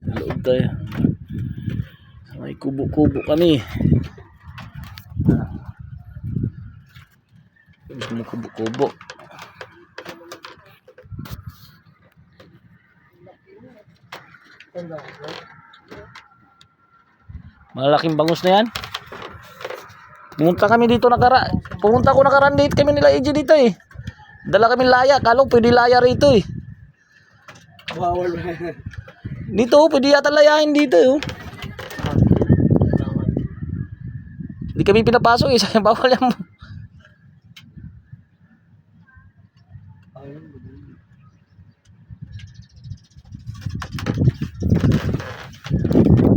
Loob tayo. May kubo-kubo kami. May kubo-kubo. Malaking bangus na yan. Pumunta kami dito pumunta ko nakaraan dito kami nila AJ dito eh. Dala kami laya, kalong pwede laya rito eh. Bawal. Dito pwede yata layahin dito eh. Hindi kami pinapasok eh, sayang bawal yan.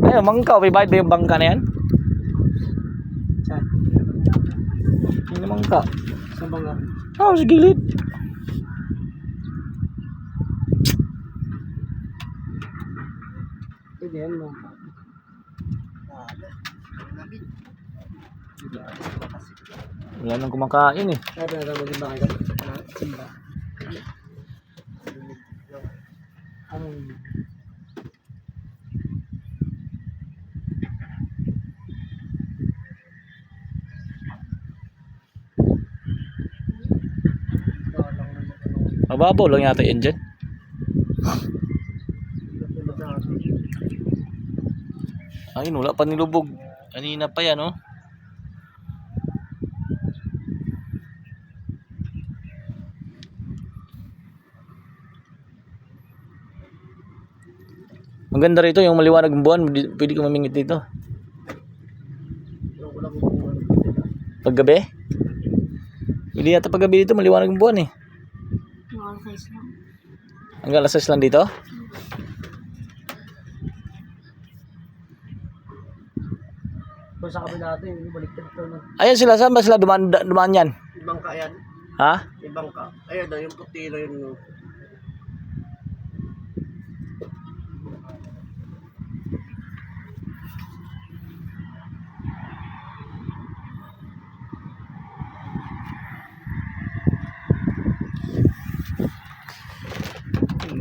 Ayun, mangka, may bayad ba yung bangka na yan? Saan? Yung mangka. Saan ba nga? Oh, sa gilid. Pwede yan mo. Wala nang kumakain eh. Kaya pinatawag yung bakit? Simba. Mababaw lang yata yun dyan. Ayun, wala pa nilubog. Kanina pa yan, oh. Maganda rito yung maliwanag ng buwan. Pwede ka mamingit dito. Paggabi? Pwede yata paggabi dito maliwanag ng buwan eh. Hanggang alas 6 lang dito? Kung sa kabila natin, baliktad ito. Ayan sila, saan ba sila dumaan yan? Ibang ka yan. Ha? Ibang ka. Ayun na, yung putilo yun. No.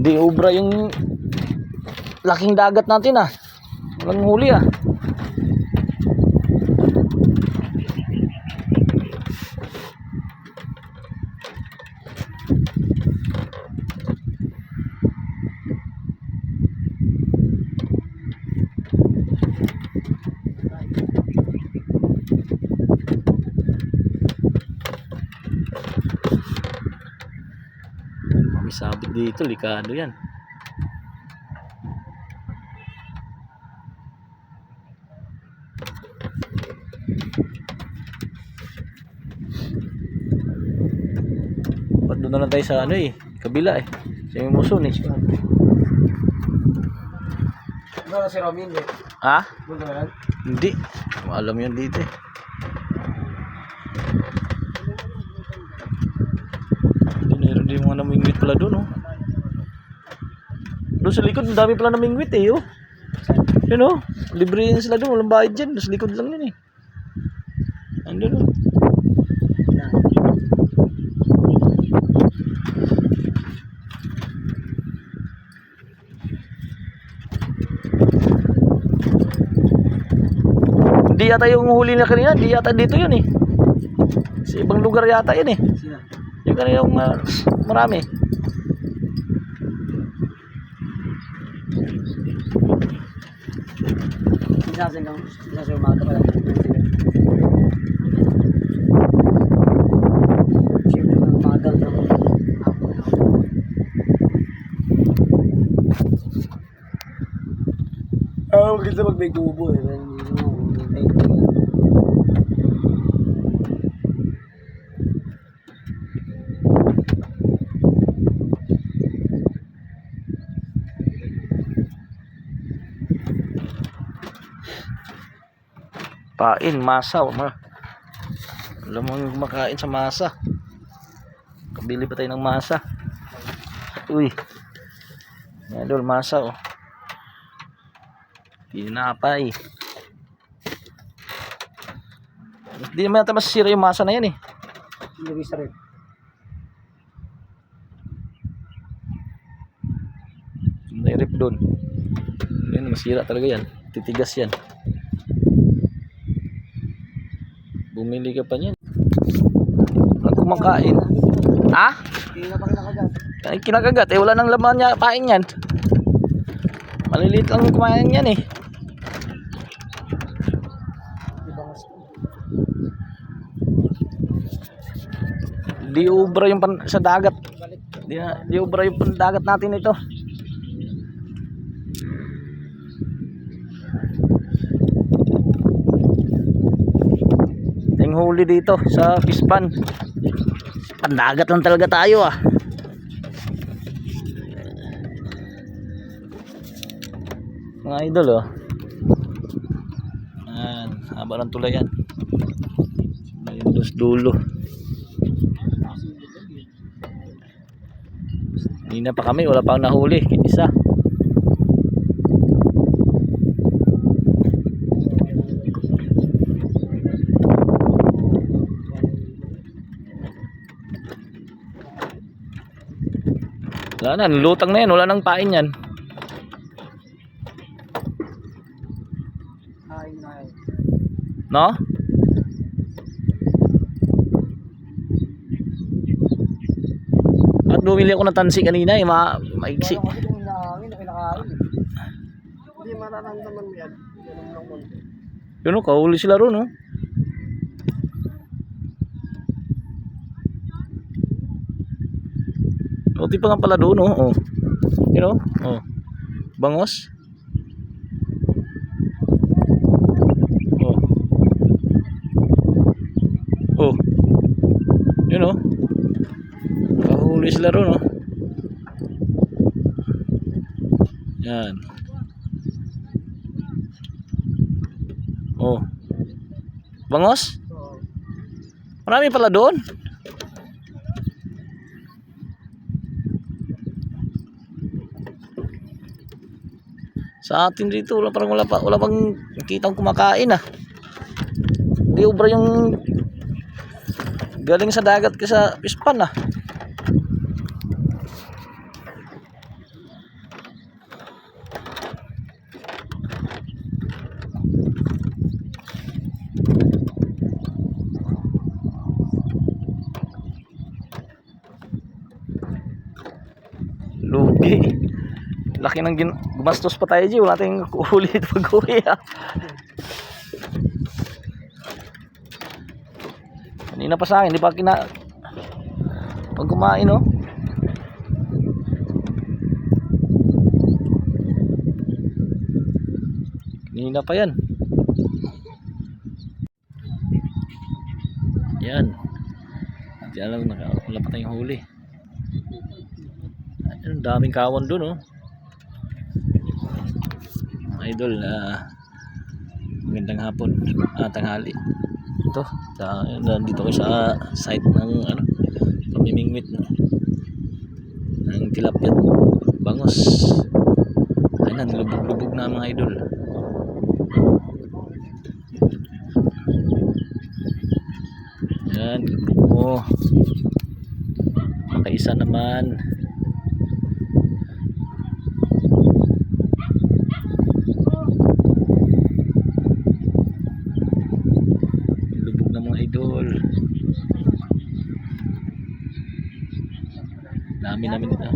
Di ubra yung laking dagat natin ah. Walang huli ah. May sabit dito, likado yan. Ba't doon na lang tayo sa ano eh, kabila eh. Sa yung muson eh. Ano na si Romin eh? Ha? Bunta na yan? Hindi. Alam yan dito eh. Meron din mga namingwit pala doon oh. Doon sa likod, ang dami pala namingwit eh oh. Yun oh, libre yan sila doon, walang bayad dyan. Doon sa likod lang yun eh. Andun oh. Hindi yata yung huli na kanina, hindi yata dito yun eh. Sa ibang lugar yata yun eh. Sina? Yung kanina yung marami. Isa sa umaga pala. Siyempre ng umaga na. Maganda pag may kubo eh. Pain, masa. Alam mo yung kumakain sa masa. Kabili pa tayo ng masa. Uy. Yan doon, masa oh. Pinapay. Hindi naman natin masisira yung masa na yan eh. Hindi sa rin. May rip doon. Yan, masira talaga yan. Titigas yan. Bumili ka pa niyan. Walang kumakain. Ha? Hindi na pa kinakagat. Ay, kinakagat. Eh, wala nang laman niya. Pain yan. Maliliit lang yung kumain yan eh. Ibang gusto. Di ubra yung sa dagat. Di ubra yung dagat natin ito. Ting huli dito sa Pispan. Pandagat lang talaga tayo ah. Mga idol oh. Ayan, haba ng tulayan. Ayun dulo. Hindi na pa kami, wala pa akong nahuli. Isa. Wala na, nilutang na yan. Wala nang pain yan. Kain na yun. No? At bumili ako ng tansi kanina eh, maiksi. Wala kasi kung hinahangin na kinakain. Hindi mararamdaman mo yan. Ganun lang konti. Yun o, kahuli sila ron oh. Buti pa nga pala doon oh. You know? Oh. Bangos. Oh. Oh. Yun oh. Kahuli sila ron oh. Yan. Oh. Bangos? Oo. Marami pala doon. Sa atin dito wala pang kitang kumakain ah. Di ubra yung galing sa dagat ka sa Pispan ah. Lugi. Laki ng gumastos pa tayo, G. Wala tayong huli ito pag-uwi ah. Kanina pa sa akin, di pa pag kumain oh. Kanina pa yan. Yan. Diyan lang wala pa tayong huli. Ayun, daming kawan dun oh. Idol magandang hapon, tanghali. Ito, nandito ko sa site ng pamimingwit ng tilapia, bangos. Ayun, lubog-lubog na mga idol. Yan, lubog mo. Makaisa naman. Idol, dami namin ito.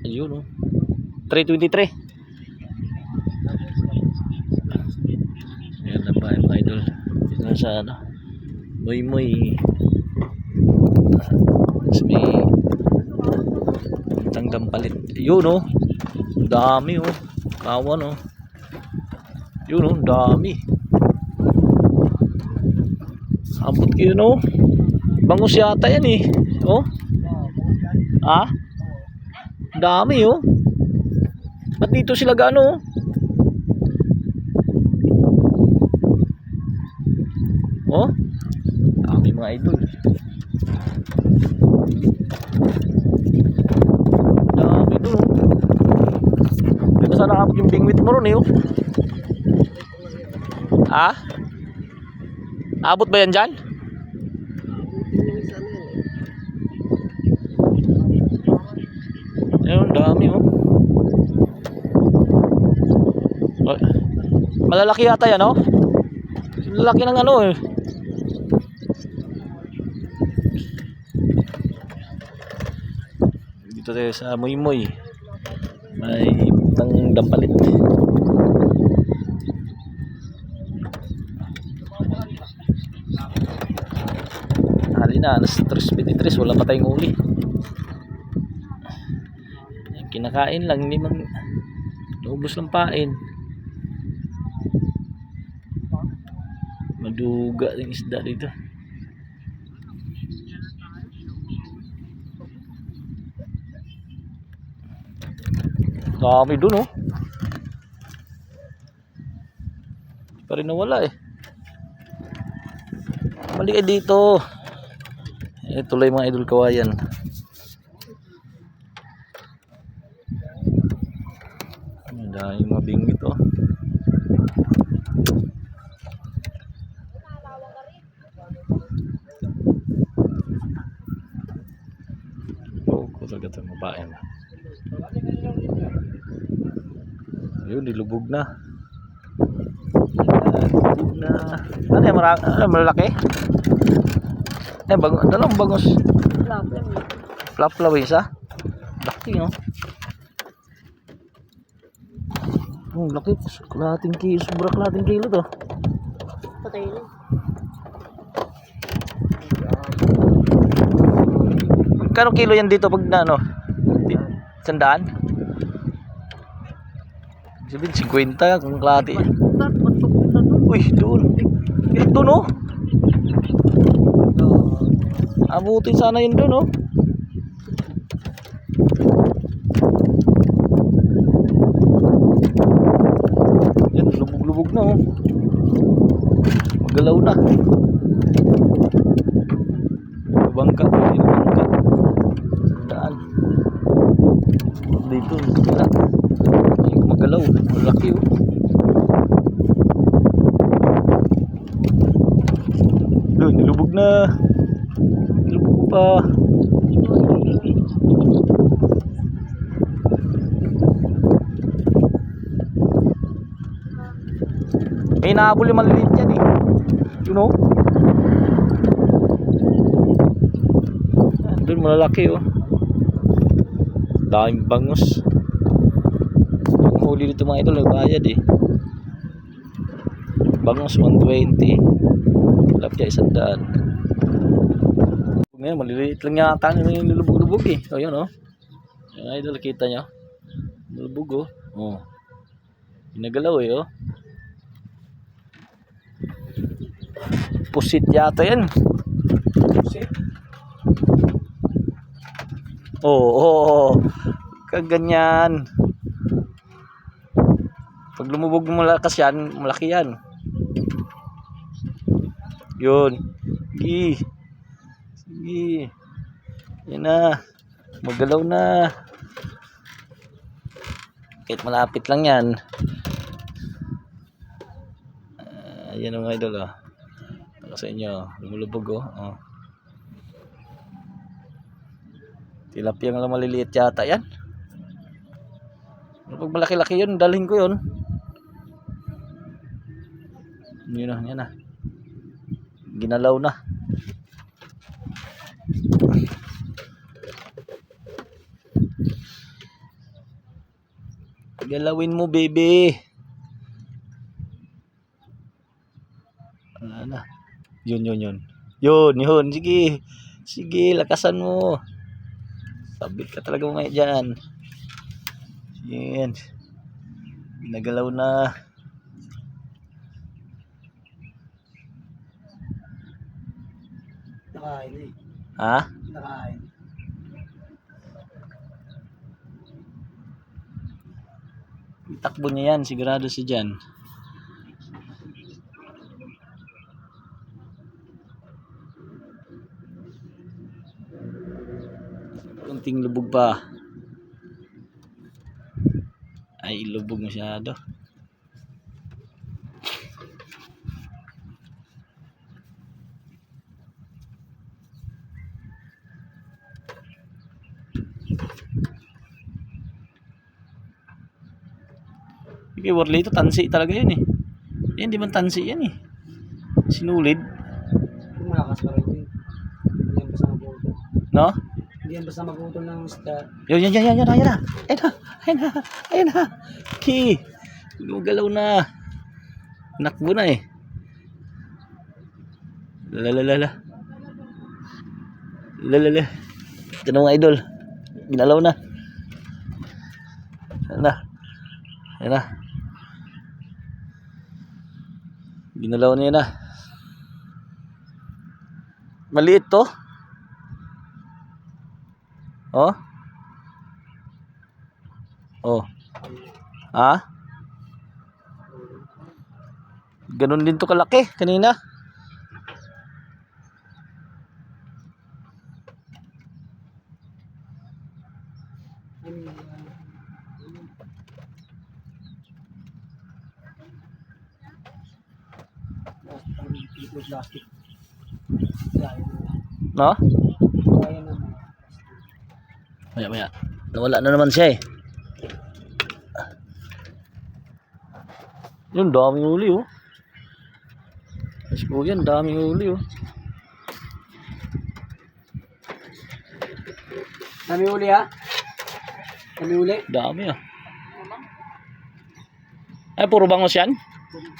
Ayun oh, 323. Ayan na ba mga idol? Ito sa Moy sa may tanggang palit. Yun oh, dami oh, kawan oh. Yun oh, dami. Ambot kayo no. Bangus yata yan eh. Oh. Ah? Dami oh. Ba't dito sila gaano? Oh. Dami mga idol. Dami doon. Dito sana nakapag yung bingwit mo ron eh oh. Ah? Abot ba yan dyan? Ayun, dami oh. Malalaki yata yan, oh. Lalaki ng ano eh. Dito tayo sa Moymoy. May ng dampalit. Hali na, alas 3:23, wala pa tayong uli. Kinakain lang, hindi man naubos ng pain. Maduga yung isda dito. Dami dun, oh. Pa rin nawala eh. Mali dito. Tuloy mga idol kawayan. Dahil mga bingwit, oh. Oh, talaga ito mabae na. Ayun, dilubog na. Dilubog na. Ano yan, malaki? Dalawang bangos. Flap-flap isa. Laki, no? Oh, laki. Kalahating kilo. Sobrang kalahating kilo to. Patay na. Kano kilo yan dito pag na ano? 100? Sabihin 50 kung kalahati. Uy, doon. Doon, oh. Abutin sana yun doon, oh. Yan, lubog-lubog na, oh. Magalaw na. Bangka, hindi na bangka. Sandaan. Dito, wala. Hindi ko magalaw. Malaki, oh. Doon, nilubog na. Nilubog pa. May nahabol yung maliliit yan, eh. You know? Doon malalaki, oh. Daming bangus. Yung huli dito mga idol, bayad eh. Bangus 120. Lapya 100. Ngayon maliliit lang yata yung nilubog-lubog eh. O yun, oh. Yung idol, kita nyo. Nilubog, oh. Oh. Ginagalaw eh, oh. Pusit yata yan. Pusit? Oo, kaganyan. Pag lumubog mo malakas yan, malaki yan. Yun. Sige. Sige. Yan na. Magalaw na. Kahit malapit lang yan. Yan ang mga idol, oh. Para sa inyo. Lumulubog, oh. Oh. Tilapia nga lang maliliit yata yan. Pag malaki-laki yun, dalhin ko yun. Yun na, yan na. Ginalaw na. Galawin mo, baby. Wala na. Yun. Yun. Sige. Sige, lakasan mo. Sabit ka talaga mga dyan. Yan. Nagalaw na. Nakain eh. Ha? Nakain. Itakbo niya yan. Sigurado si dyan. Kunting lubog pa. Ay, lubog masyado. Sige, warli ito. Tansi talaga yun eh. Yan, di man tansi yan eh. Sinulid. Kung malakas pa rin yun. Hindi yan basta magutol. No? Hindi yan basta magutol ng isda. Yan. Ayun na. Ayun na. Okay. Gumagalaw na. Nakbo na eh. Lalala. Ito na mga idol. Ginalaw na. Ayan na. Ginalaw niya na. Maliit to. Oh. Ha? Ganun din to kalaki kanina. Plastic. No? Kaya naman. Maya. Nawala na naman siya eh. Yun, daming uli oh. Mas po yan, daming uli oh. Dami uli ha? Dami uli? Dami ah. Ay, puro bangos yan?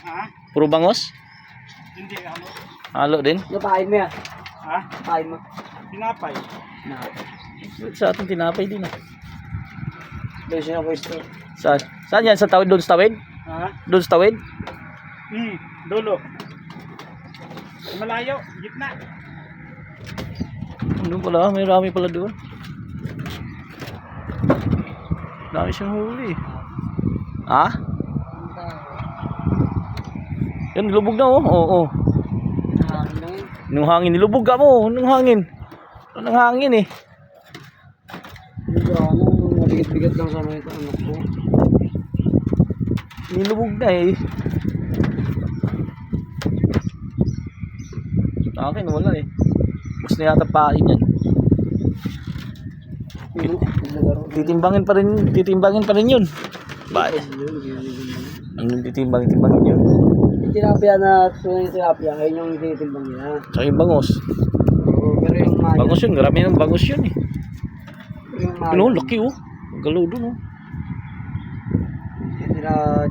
Ha? Puro bangos? Hindi ano? Halo din? Napain mo yan? Ha? Pain mo? Tinapay. Sa ating tinapay din ah. Doon siya na pwesto. Saan yan? Sa tawid? Doon sa tawid? Ha? Doon sa tawid? Dulo. Malayo, gitna. Doon pala, may rami pala doon. Dami siyang huli. Ha? Yan, nilubog na oh. Oo. Hangin na yun. Nung hangin, nilubog ka mo. Nung hangin. Nung hangin eh. Hindi ano, mabigat-bigat lang sa mga ito anak ko. Nilubog na eh. Sa akin, wala eh. Gusto na yata pain yan. Titimbangin pa rin yun. Bye. Ang titimbangin yun. Yung tilapia na tunay na tilapia, ayun yung tinitimbang nila. Tsaka yung bangos. Oo, pero yung maya. Bangos yun, marami ng bangos yun eh. Yung maya. Ano, laki oh. Galaw dun oh.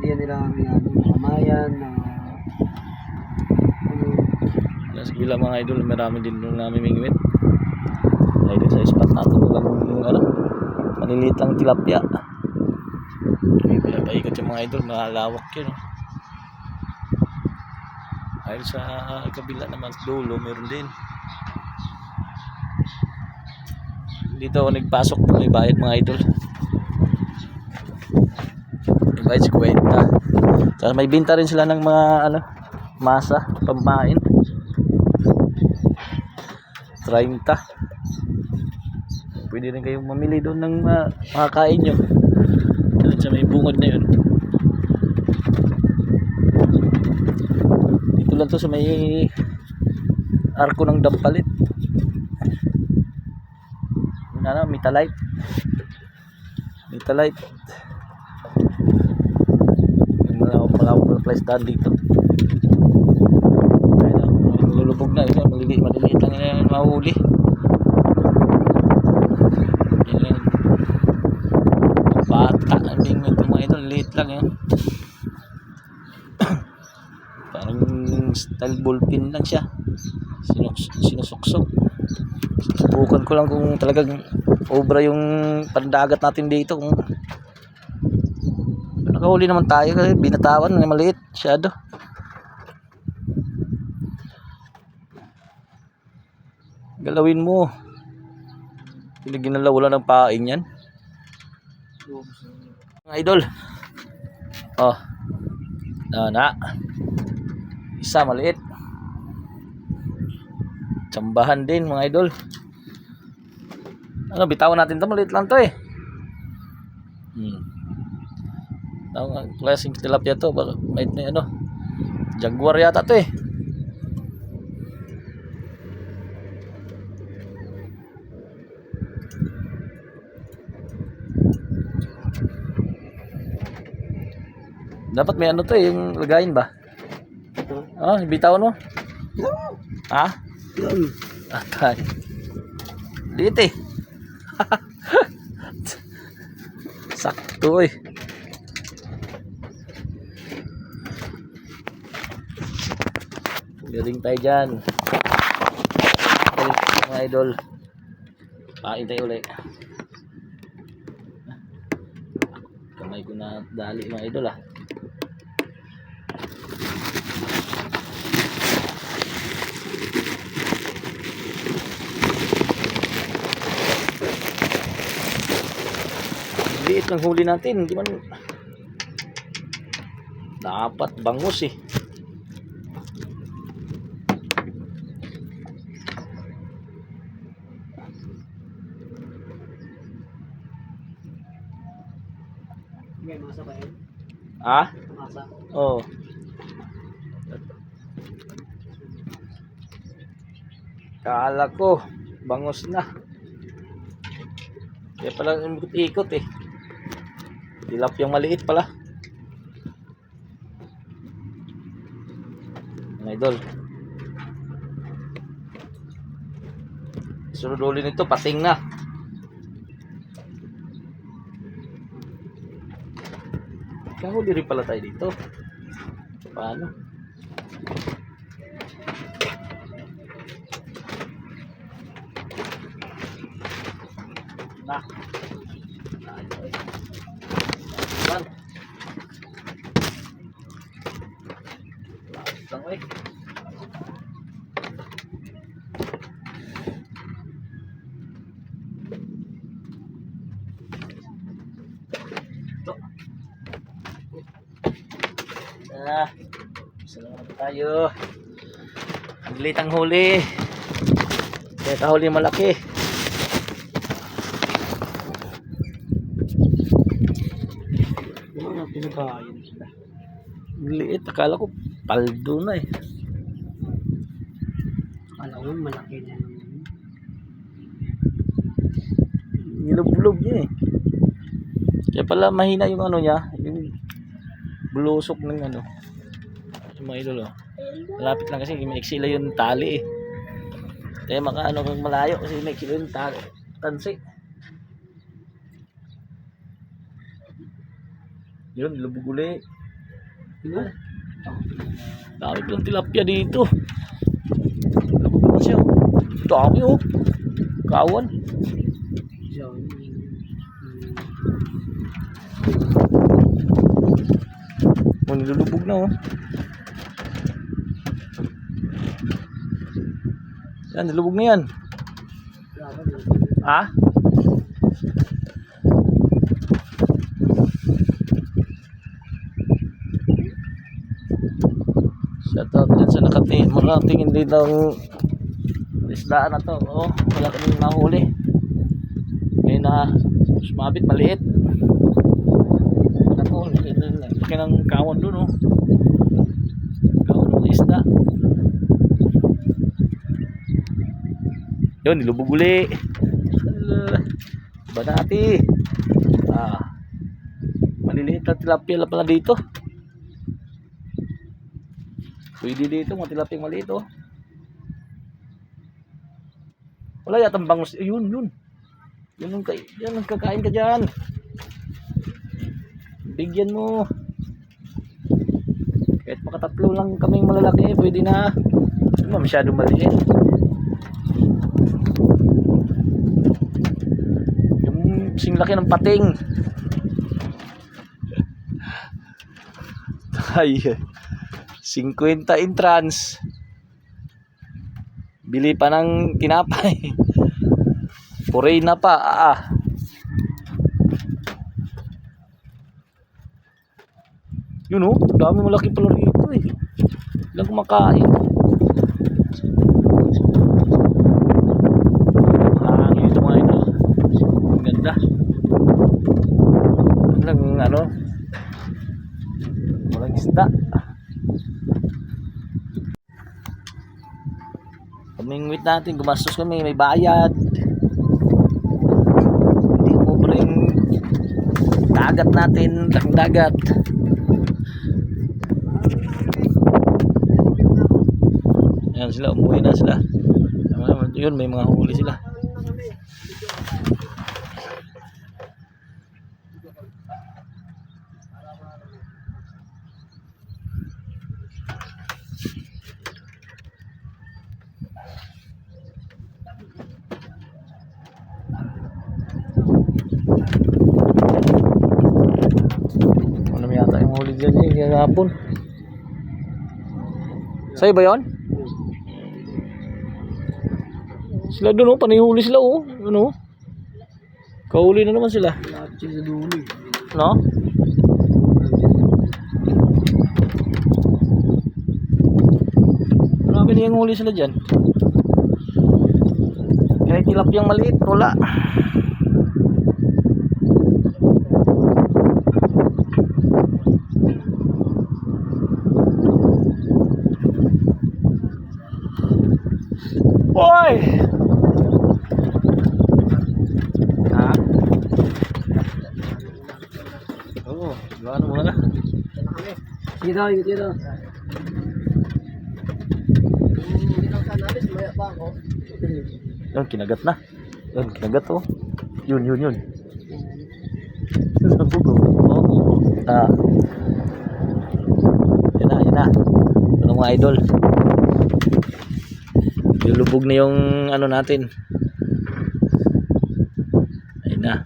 Diyan nila mga mayan, Nasa kabila mga idol, marami din nung namin mingwit. Ay din sa spot natin, walang ano, maliliit lang tilapia. Ay pala paikot yung mga idol, malalawak yun oh. Ay sa kabila naman dulo, meron din. Dito ako nagpasok, may bayad mga idol. May bayad si Kwenta. Tapos may binta rin sila ng mga ano, masa, pamain. 30. Pwede rin kayong mamili doon ng makakain nyo. Doon sa may bungod na yun. Dito lang to sa may arko ng Dampalit. Ano, Metalite. Yung mga place daan dito. Ayun, lulubog na. Maliliit lang yan mahuli. Yan. Bata. Ang mga ito, liit lang yan. Parang style ballpin lang siya. Sinusuksok. Susubukan ko lang kung talagang obra yung pandagat natin dito. Kung nakahuli naman tayo kasi binatawan na maliit masyado. Galawin mo. Ginalaw, wala ng pain yan. Mga idol. Oh. Na. Isa maliit. Tsambahan din mga idol. Ano, bitawan natin 'to, maliit lang 'to eh. Ang klaseng tilapia 'to, may ano. Jaguar yata 'to eh. Dapat may ano 'to eh, yung lagayin ba? Oh, bitaw no? Ha? Atay. Liit eh. Sakto eh. Galing tayo dyan. Galing mga idol. Pain tayo ulit. Kamay ko na dali mga idol ah. Liit ng huli natin, di man dapat bangus eh. May masa ba yun? Ah? Masa. Oh. Kala ko bangus na. Kaya pala ikot eh. Tilapiyang maliit pala. Mga idol. Sunod uli nito, pating na. Kahuli rin pala tayo dito. Paano? Na. Yan. Lang eh. Ito. Salamat tayo. Ang liit ang huli. Kaya kahuli malaki. Ano pinakain? Liit, akala ko paldo na eh. Akala ko malaki na yun. Nilublob niya eh. Kaya pala mahina yung ano niya, yung bulusok ng ano. Yung mga idol oh. Malapit lang kasi maiksi lang yung tali eh. Kaya makaano kang malayo kasi maiksi lang yung tali. Tansi. Yun, lubog uli. Ano? Dami palang tilapia dito. Lubog naman siya. Dami oh. Kawan. Diyan. Oh, nilulubog na oh. Yan, nilubog na yan. Ha? Shoutout dyan sa makatingin din ng isdaan na to. Oh, wala kaming nahuli. Ngayon na sumabit, maliit. Ano to, laki ng kawon dun oh. Kawon ng isda. Yun, nilubog uli. Banati. Maliliit na tilapia pala dito. Pwede dito, mga tilapia maliit oh. Wala yatang bangus. Yun. Yan ang kakain ka dyan. Bigyan mo. Kahit makatatlo lang kaming malalaki, pwede na. Hindi masyadong maliit. Yung sing laki ng pating. Ay, 50 entrance. Bili pa ng tinapay. Puray na pa. Yun oh, dami malaki pala rito eh. Ilang kumakain. Hangin ito mga ito. Ang ganda. Walang ano. Walang isda. Kamingwit natin, gumastos kami, may bayad. Hindi umubra yung dagat natin, laking dagat. sila, umuwi na sila. Yun, may mga huli sila. Ano yata yung huli dyan eh, kahapon. Sa'yo ba yun? Sila doon oh, panihuli sila oh. Ano? Kahuli na naman sila. Lahat siya sa dulo. No? Marami na yung huli sila dyan. Kahit tilapiyang maliit, wala. Hoy! Ha? Oo, gano'n muna na. Sige daw, ikot yun daw. Hindi lang ka nalis, maya pa ako. Yun, kinagat na. Yun, kinagat oh. Yun. Sabog oh. Oo. Ah. Yan na. Ito mga idol. Lulubog na yung ano natin. Ayun na.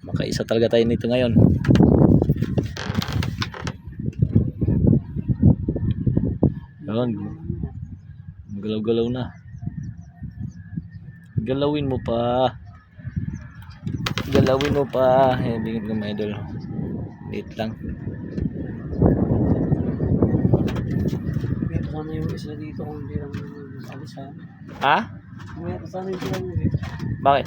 Makaisa talaga tayo nito ngayon. Yun. Galaw-galaw na. Galawin mo pa. Bingit ko mga idol. Liit lang. Sana yung isa dito kung hindi lang alis ha. Ha? Sana yung sila mo dito. Bakit?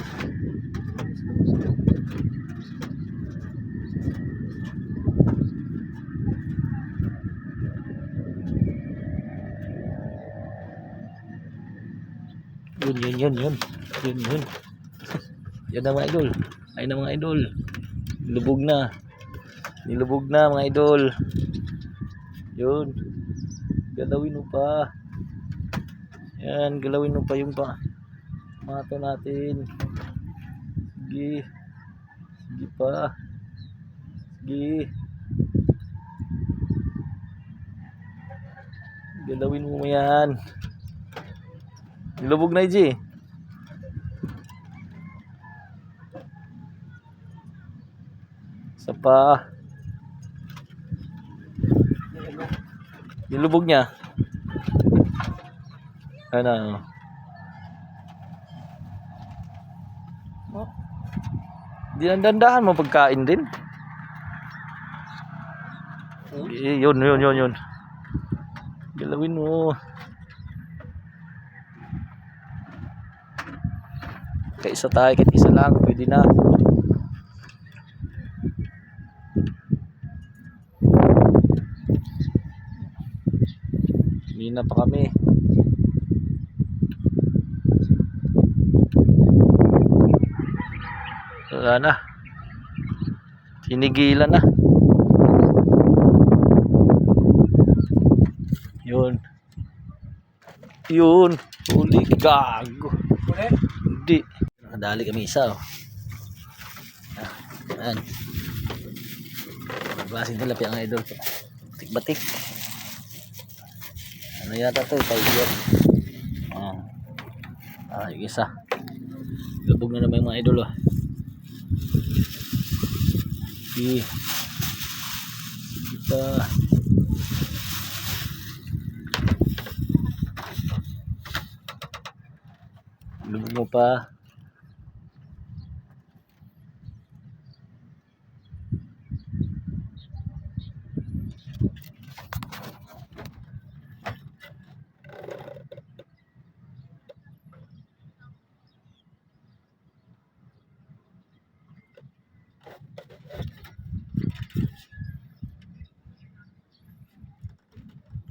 Yun. Yan na mga idol. Ayun na mga idol. Nilubog na mga idol. Yun. Galawin mo pa. Yan, galawin mo pa yung mato natin. Sige pa. Galawin mo yan. Nilubog na iji. Isa pa. Nilubog niya. Ano? Oh. Dinandandahan mo pagkain din. Yun. Galawin mo. Kaisa tayo, kahit isa lang, pwede na. Hindi na pa kami. Wala na. Tinigilan na. Yun. Huli gago. Hindi. Nakadali kami isa oh. Ayan. Klaseng tilapia ang idol. Batik-batik. Ano yata to? Tiger. Yung isa. Lubog na naman yung mga idol oh. Sige pa. Lubog mo pa.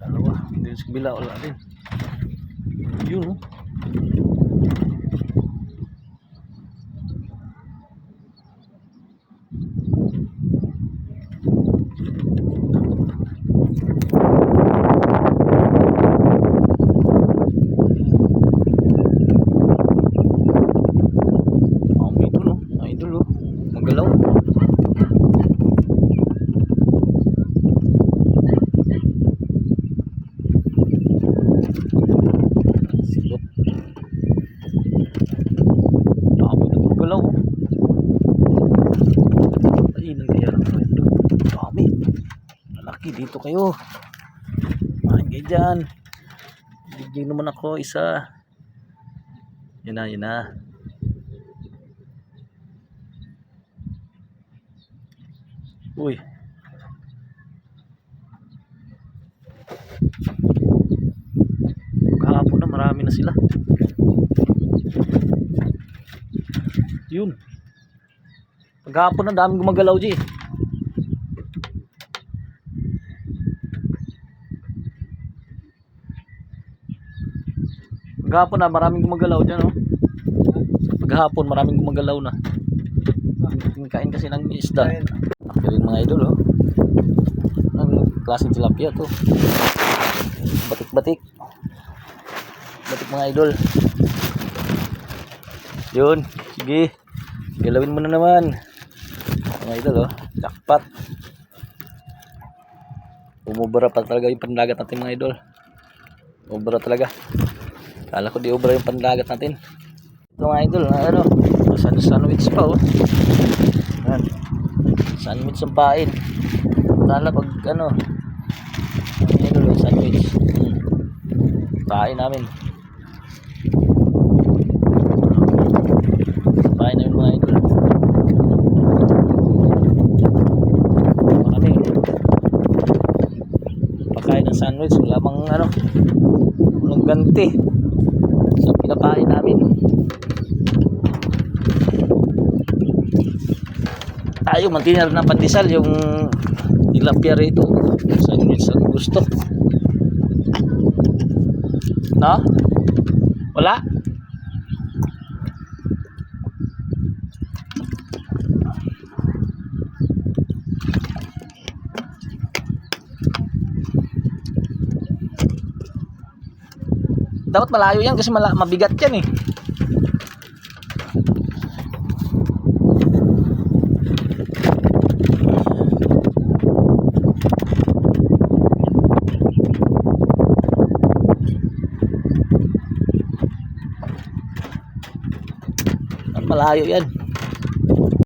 Dalawa, hindi sa kabila wala din. Yun oh. gumagalaw. Silot. Dami na gumagalaw. Ay, nangyayari na ito. Dami. Malaki dito kayo. Mahin kayo dyan. Bigyan naman ako isa. Yan na, yan na. Uy. Kahapon na marami na sila. Yun. Paghapon na daming gumagalaw di. Paghapon na maraming gumagalaw dyan, oh. Paghapon maraming gumagalaw na. Kain kasi ng isda. Akirin mga idol, oh. Ang klaseng tilapia to. Batik-batik. Batik mga idol. Yun, sige. Galawin mo na naman. Mga idol, oh. Jackpot. Umubra pa talaga yung pandagat natin mga idol. Umubra talaga. Kala ko di ubra yung pandagat natin. Ito mga idol, ano, sandwich pa, oh. Yan. Sandwich ang pain. Kala pag ano, idol, sandwich. Pain namin. Pain namin mga idol. Marami. Pagkain ng sandwich, wala bang ano, walang ganti sa pinapain namin. Tayo mantinar ng pandesal yung tilapia rito. Sandwich ang gusto. No? Wala? Dapat malayo yan kasi mabigat yan eh. Malayo yan.